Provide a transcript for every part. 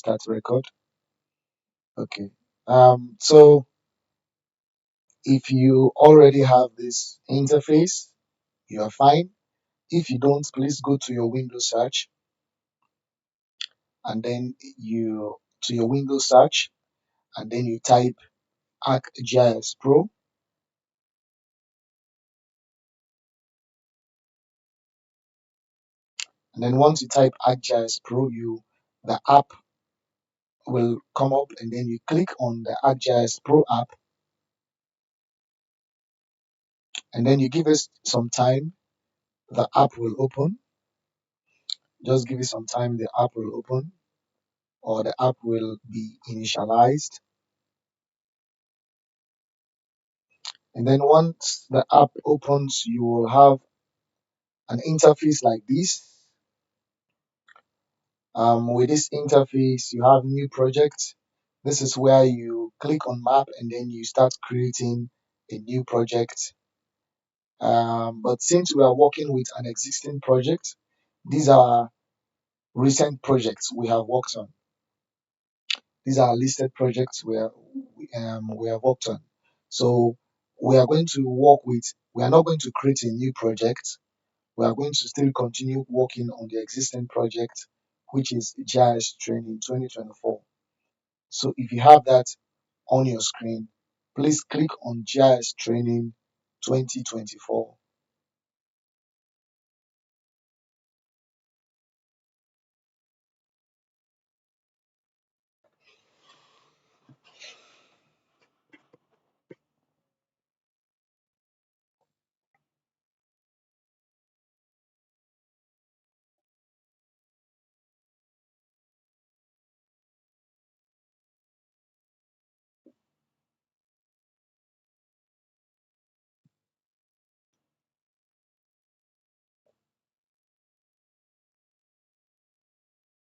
start record. Okay. So if you already have this interface, you are fine. If you don't, please go to your Windows search and then you to your Windows search and then you type ArcGIS Pro. And then once you type ArcGIS Pro, the app will come up and then you click on the ArcGIS Pro app and then you give it some time, the app will open. Just give it some time, the app will open or the app will be initialized. And then once the app opens, you will have an interface like this. With this interface, you have new projects. This is where you click on map and then you start creating a new project. But since we are working with an existing project, these are recent projects we have worked on. These are listed projects we have worked on. So we are going to work with, we are not going to create a new project. We are going to still continue working on the existing project, which is GIS Training 2024. So if you have that on your screen, please click on GIS Training 2024.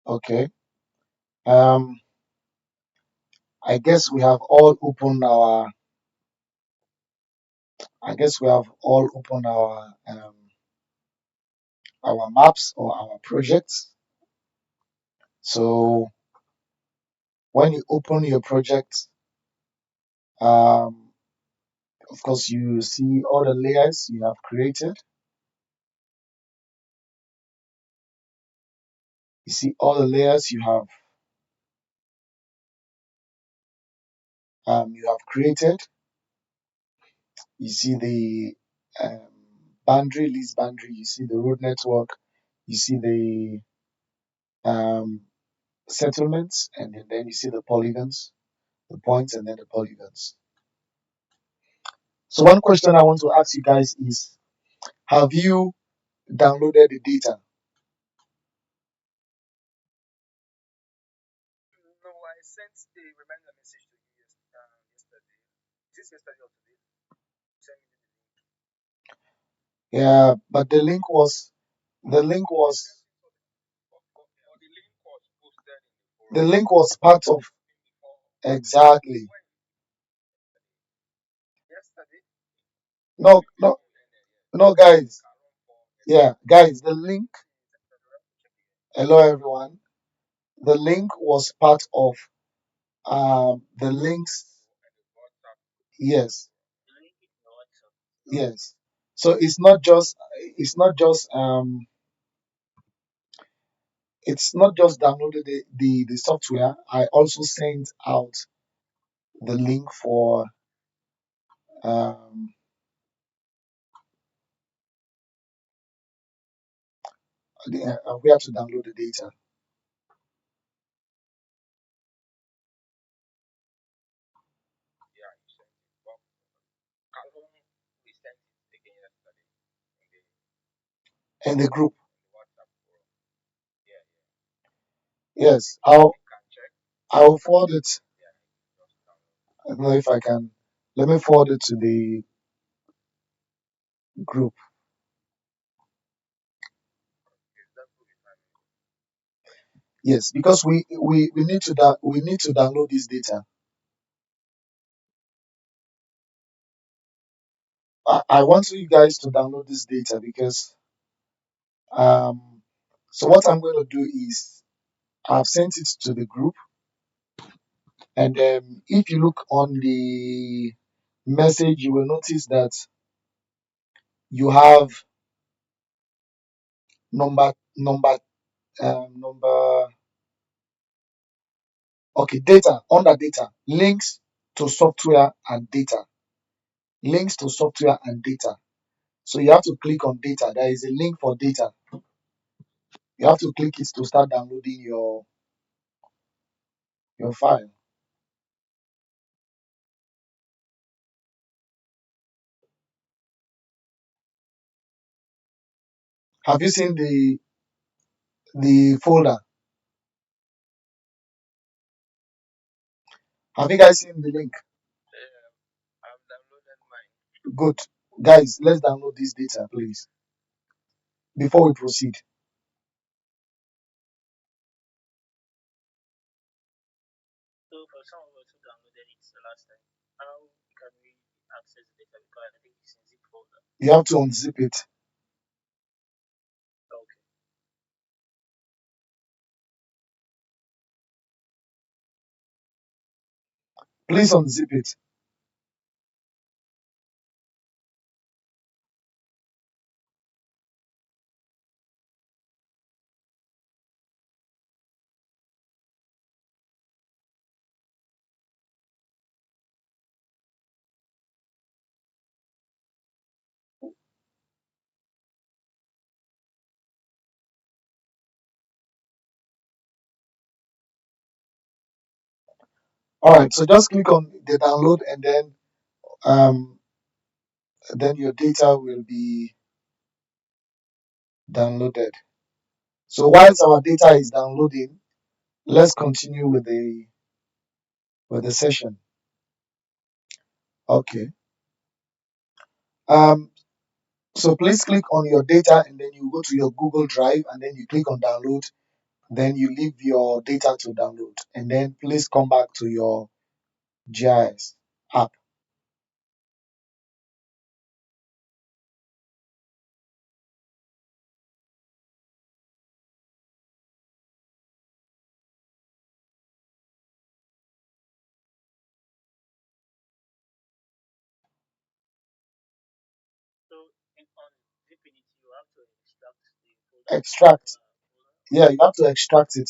Okay. Um, I guess we have all opened our. I guess we have all opened our maps or our projects. So when you open your project, um, of course you see all the layers you have created. You see all the layers you have created. You see the list boundary. You see the road network. You see the um, settlements, and then you see the polygons, the points, and then the polygons. So one question I want to ask you guys is: have you downloaded the data? Yeah, but the link was the link was part of exactly. No, no, no, guys. Yeah, guys. The link. Hello, everyone. The link was part of the links. Yes, yes. So it's not just downloaded the software. I also sent out the link for um where to download the data. And the group. Yes, I'll forward it. I don't know if I can. Let me forward it to the group. Yes, because we need to we need to download this data. I want you guys to download this data because um so what I'm going to do is I've sent it to the group, and if you look on the message, you will notice that you have number number okay, data, under data, links to software and data, links to software and data. So you have to click on data. There is a link for data. You have to click it to start downloading your file. Have you seen the folder? Have you guys seen the link? Good. Guys, let's download this data, please, before we proceed. You have to unzip it. Please unzip it. All right, so just click on the download, and then your data will be downloaded. So whilst our data is downloading, let's continue with the session. Okay. Um, so please click on your data, and then you go to your Google Drive, and then you click on download. Then you leave your data to download, and then please come back to your GIS app. Extract. Yeah, you have to extract it.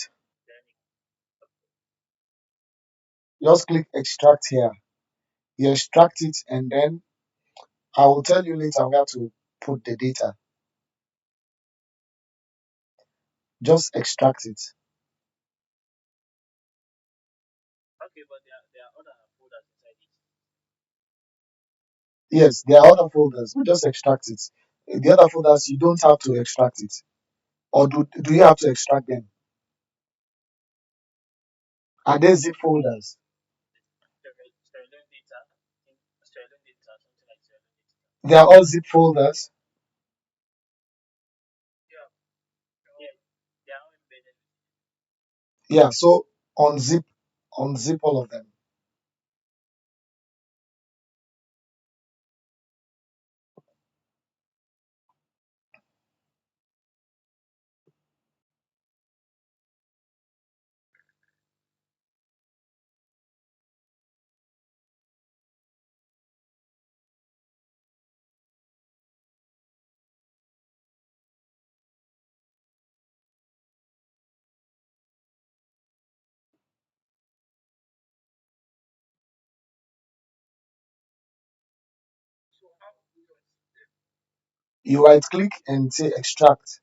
Just click extract here. You extract it, and then I will tell you later where to put the data. Just extract it. Yes, there are other folders, but just extract it. The other folders, you don't have to extract it. Or do you have to extract them? Are they zip folders? They are all zip folders. Yeah, so unzip, unzip all of them. You right click and say extract.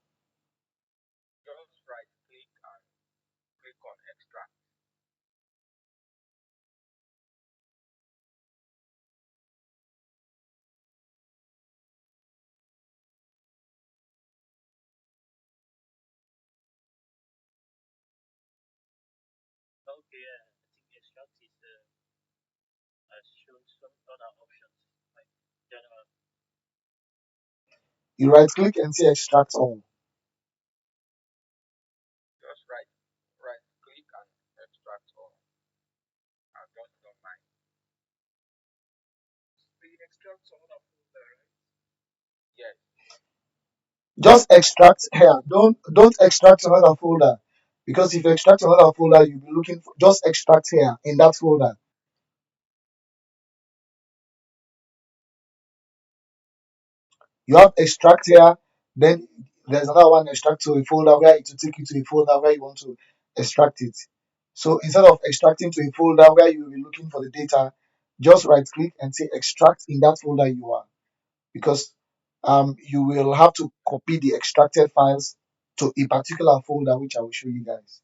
You right click and say extract all. Just extract here. Don't extract another folder. Because if you extract another folder, you'll be looking for just extract here in that folder. You have extract here, then there's another one extract to a folder where it will take you to a folder where you want to extract it. So instead of extracting to a folder where you will be looking for the data, just right click and say extract in that folder you are, because you will have to copy the extracted files to a particular folder, which I will show you guys.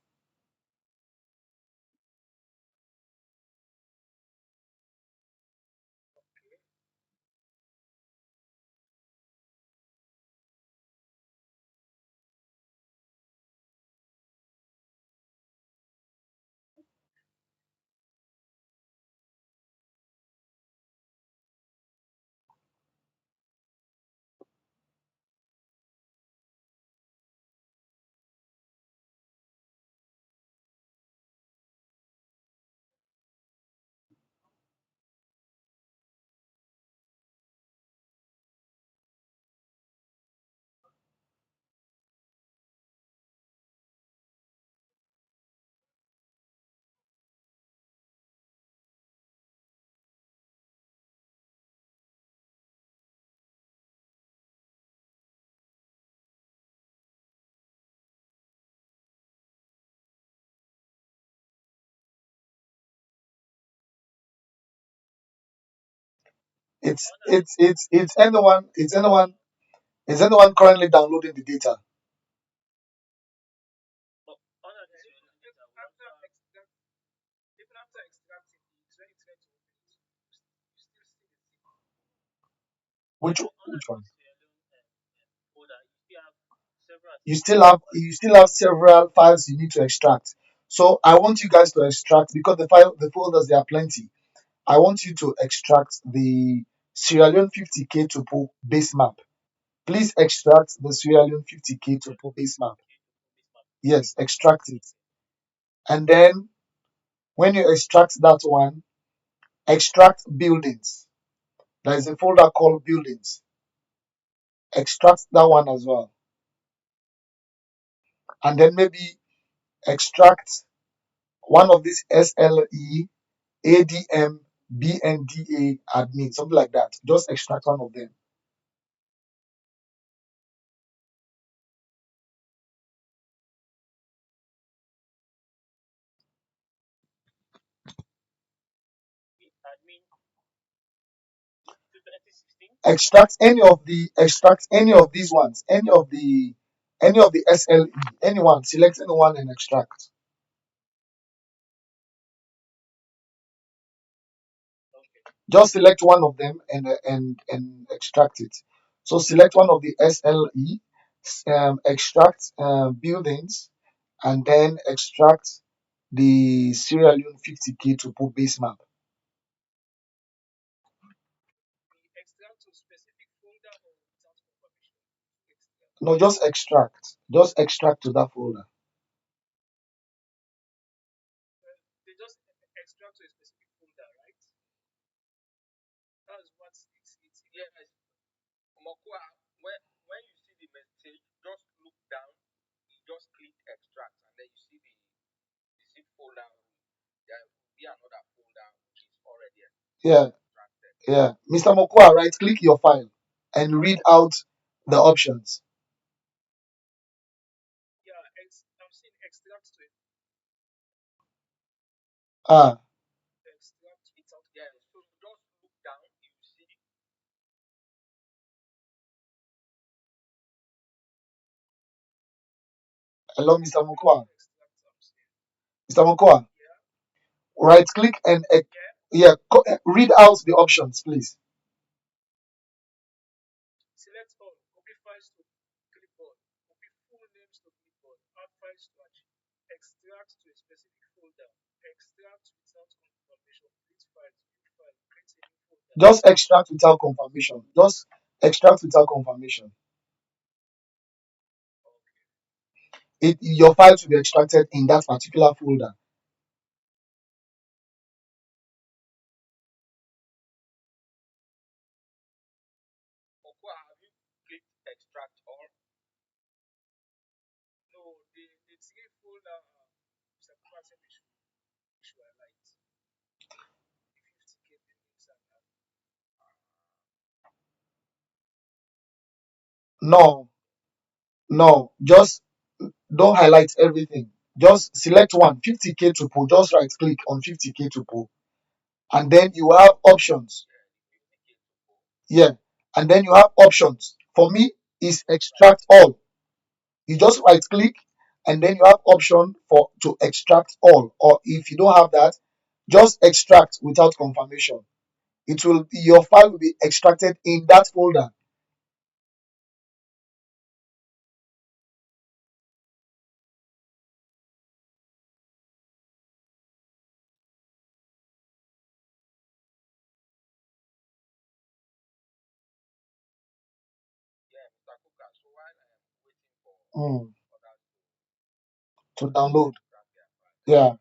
It's anyone currently downloading the data. Which one? You still have several files you need to extract. So I want you guys to extract, because the folders, there are plenty. I want you to extract the Sierra Leone 50K topo base map. Please extract the Sierra Leone 50K topo base map. Yes, extract it. And then when you extract that one, extract buildings. There is a folder called buildings. Extract that one as well. And then maybe extract one of these SLE, ADM, BNDA admin, something like that. Just extract one of them. Extract any of these ones, any of the SLE, anyone, select anyone and extract. Just select one of them and extract it. So select one of the SLE, extract buildings, and then extract the Sierra Leone 50K to put base map. No, just extract. Just extract to that folder. Yeah, yeah. Mr. Mokwa, right click your file and read out the options. Ah, hello, Mr. Mokwa. Mr. Mokwa, right click and yeah, read out the options, please. Just extract without confirmation. Just extract without confirmation. Your file to be extracted in that particular folder. No, no, just don't highlight everything. Just select one, 50K to pull. Just right click on 50K to pull. And then you have options. Yeah. And then you have options. For me, is extract all. You just right click and then you have option for to extract all. Or if you don't have that, just extract without confirmation. It will your file will be extracted in that folder. Mm, to download. Yeah.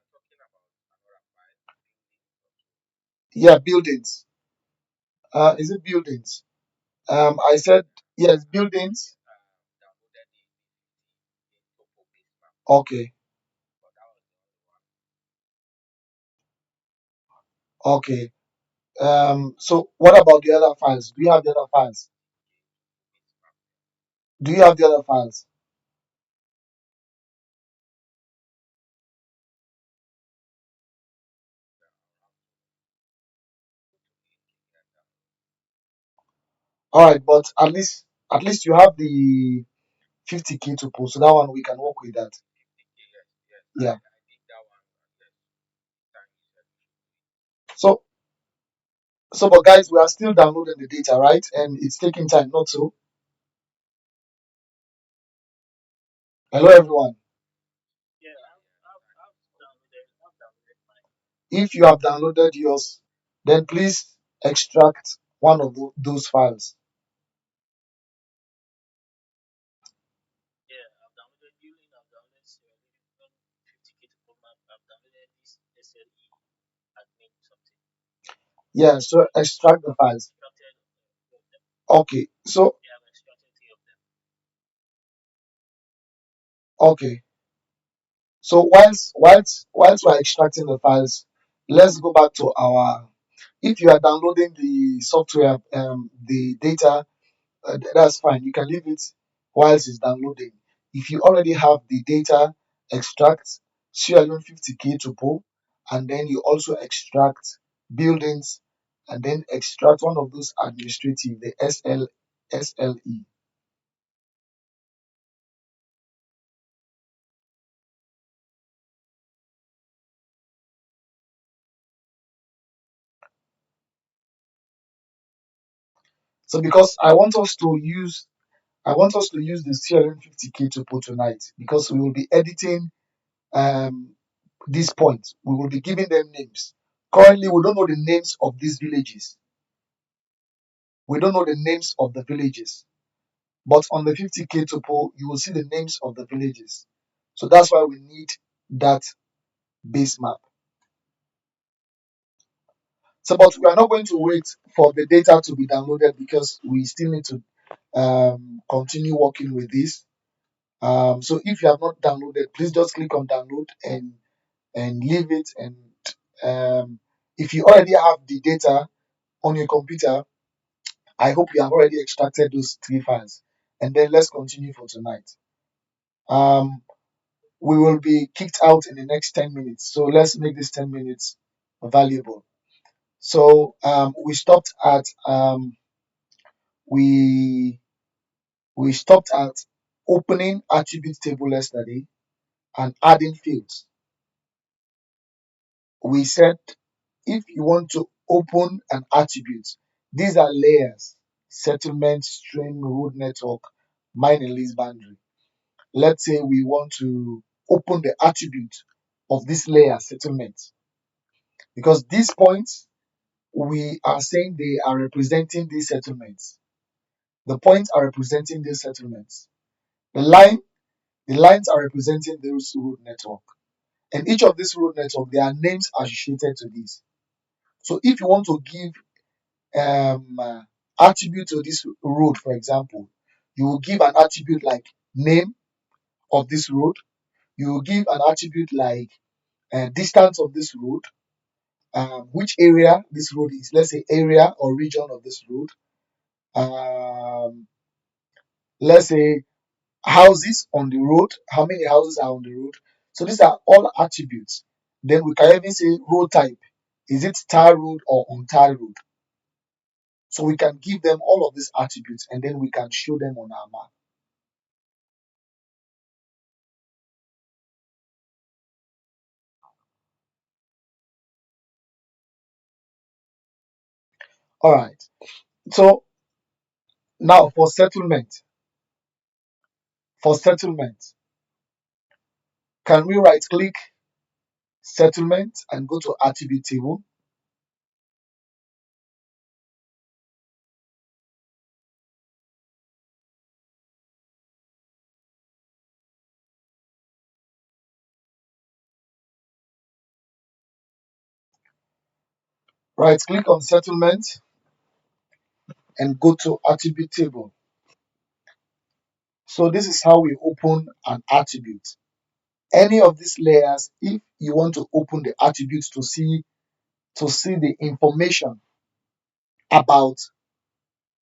Yeah, buildings. Is it buildings? I said yes, buildings. Okay, okay. So what about the other files? Do you have the other files? Do you have the other files? All right, but at least you have the 50K to post. So that one we can work with that. Yeah. So but guys, we are still downloading the data, right? And it's taking time, not so. Hello, everyone. If you have downloaded yours, then please extract one of those files. Yeah, so extract the files. Okay, so okay, so whilst we're extracting the files, let's go back to our. If you are downloading the software, the data, that's fine. You can leave it whilst it's downloading. If you already have the data, extract Sierra Leone 50K to pull, and then you also extract buildings, and then extract one of those administrative, the SLE. So because I want us to use the CRM 50K to pull tonight because we will be editing um these points. We will be giving them names. Currently, we don't know the names of these villages. We don't know the names of the villages. But on the 50K topo, you will see the names of the villages. So that's why we need that base map. So, but we are not going to wait for the data to be downloaded because we still need to continue working with this. So if you have not downloaded, please just click on download and leave it. And if you already have the data on your computer, I hope you have already extracted those three files. And then let's continue for tonight. Um, we will be kicked out in the next 10 minutes. So let's make this 10 minutes valuable. So we we stopped at opening attribute table yesterday and adding fields. We said if you want to open an attribute, these are layers: settlement, stream, road network, mine and lease boundary. Let's say we want to open the attribute of this layer settlement because these points we are saying they are representing these settlements. The points are representing these settlements. The line, the lines are representing this road network. And each of these road network, there are names associated to this. So if you want to give attribute to this road, for example, you will give an attribute like name of this road. You will give an attribute like distance of this road, which area this road is, let's say area or region of this road, um, let's say houses on the road, how many houses are on the road. So these are all attributes. Then we can even say road type. Is it tar road or untar road? So we can give them all of these attributes and then we can show them on our map. All right. So now for settlement, can we right click settlement and go to attribute table? Right click on settlement and go to attribute table. So this is how we open an attribute. Any of these layers, if you want to open the attributes to see the information about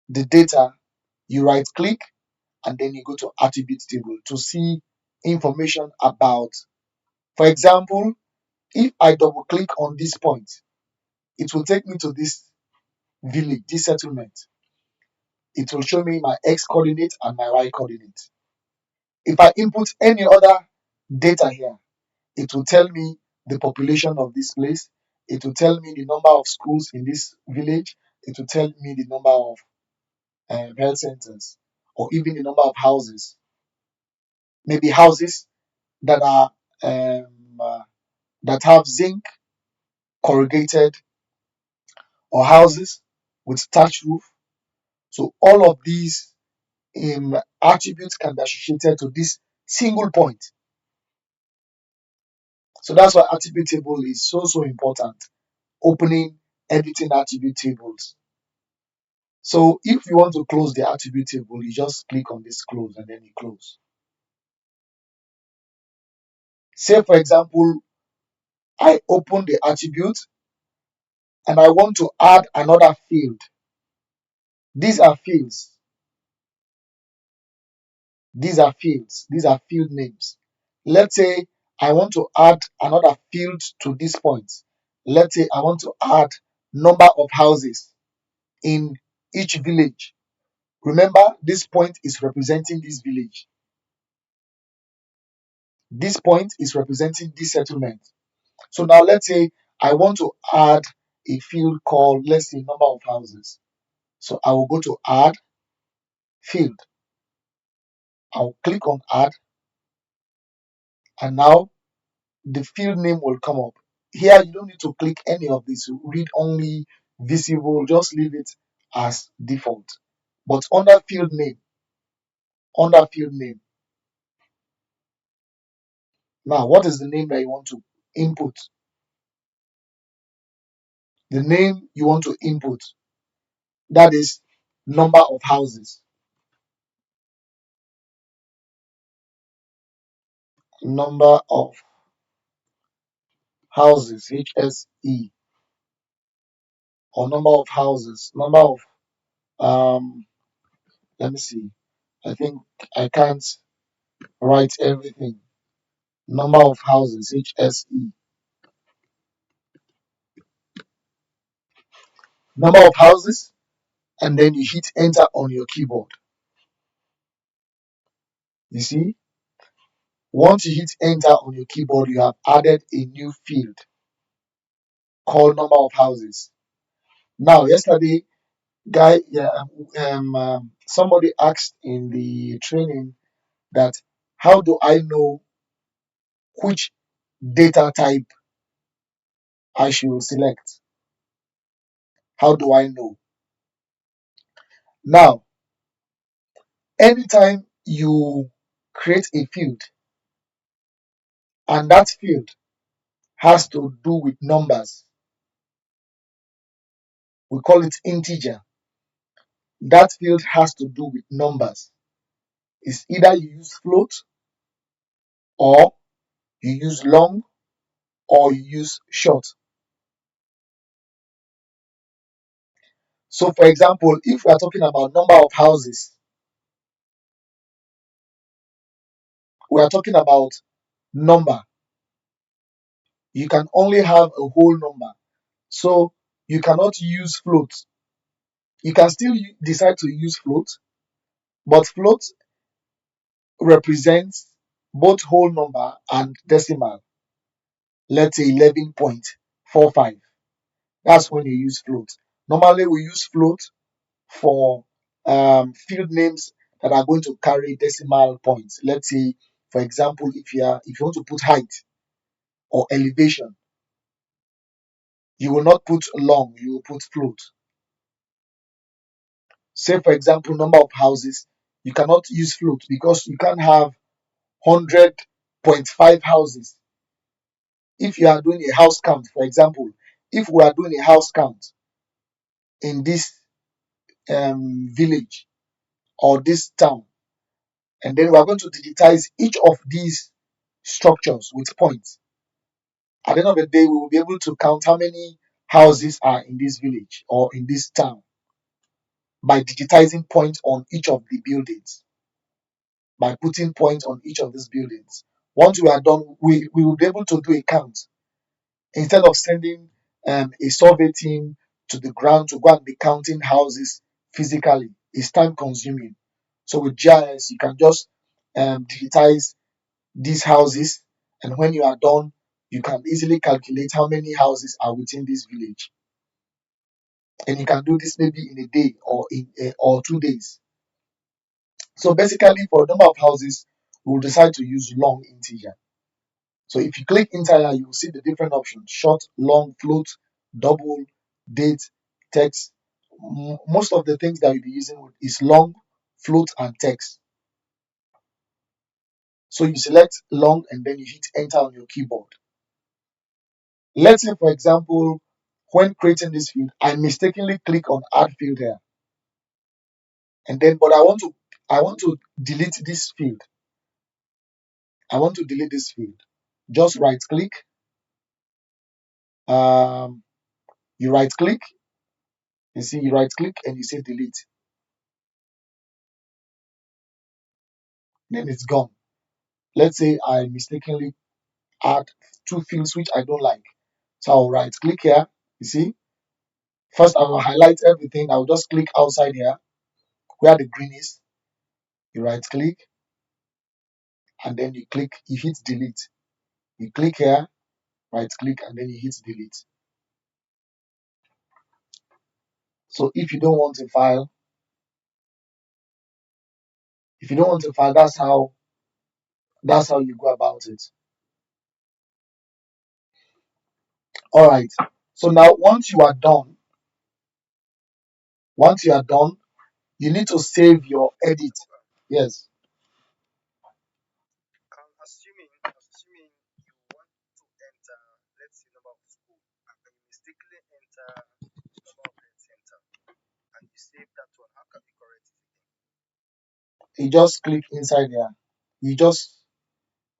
the data, you right click and then you go to attribute table to see information about. For example, if I double click on this point, it will take me to this village, this settlement. It will show me my x coordinate and my y coordinate. If I input any other data here, it will tell me the population of this place. It will tell me the number of schools in this village. It will tell me the number of health centers, or even the number of houses. Maybe houses that are that have zinc corrugated, or houses with thatch roof. So all of these attributes can be associated to this single point. So that's why attribute table is so important. Opening, editing attribute tables. So if you want to close the attribute table, you just click on this close and then you close. Say for example, I open the attribute and I want to add another field. These are fields. These are fields. These are field names. Let's say I want to add another field to this point. Let's say I want to add number of houses in each village. Remember, this point is representing this village. This point is representing this settlement. So now let's say I want to add a field called, let's say, number of houses. So I will go to add field. I'll click on add, and now the field name will come up. Here you don't need to click any of this. Read only, visible, just leave it as default. But under field name, now what is the name that you want to input? The name you want to input, that is number of houses. Number of houses, HSE, or number of houses, number of let me see. I think I can't write everything. Number of houses, HSE. Number of houses, and then you hit enter on your keyboard. You see, once you hit enter on your keyboard, you have added a new field called number of houses. Now, yesterday, somebody asked in the training that how do I know which data type I should select? How do I know? Now, anytime you create a field and that field has to do with numbers, we call it integer. That field has to do with numbers. It's either you use float or You use long or you use short. So, for example, if we are talking about number of houses, we are talking about number. You can only have a whole number. So you cannot use float. You can still decide to use float, but float represents both whole number and decimal. Let's say 11.45. That's when you use float. Normally, we use float for field names that are going to carry decimal points. Let's say, for example, if you want to put height or elevation, you will not put long, you will put float. Say, for example, number of houses, you cannot use float because you can't have 100.5 houses. If you are doing a house count, for example, if we are doing a house count in this village or this town, and then we are going to digitize each of these structures with points. At the end of the day, we will be able to count how many houses are in this village or in this town by digitizing points on each of the buildings, by putting points on each of these buildings. Once we are done, we will be able to do a count instead of sending a survey team to the ground to go and be counting houses physically. It's time consuming. So with GIS, you can just digitize these houses, and when you are done, you can easily calculate how many houses are within this village. And you can do this maybe in a day or in or 2 days. So basically, for a number of houses, we will decide to use long integer. So if you click entire, you will see the different options: short, long, float, double, date, text. Most of the things that you'll be using is long, float, and text. So you select long and then you hit enter on your keyboard. Let's say, for example, when creating this field, I mistakenly click on add field here. And then, but I want to delete this field. I want to delete this field. Just right click. Um, you right click. You see, you right click and you say delete. Then it's gone. Let's say I mistakenly add two fields which I don't like. So I'll right click here. You see, first I will highlight everything. I'll just click outside here where the green is. You right click and then you hit delete. You click here, right click, and then you hit delete. So if you don't want a file, that's how you go about it. All right. So now once you are done, you need to save your edit. Yes. You just click inside there. You just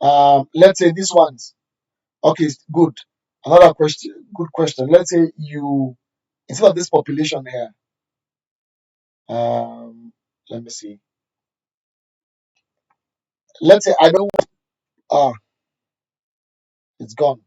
let's say this one's okay, good. Another question, good question. Let's say you instead of this population here, let me see. Let's say I don't ah, it's gone.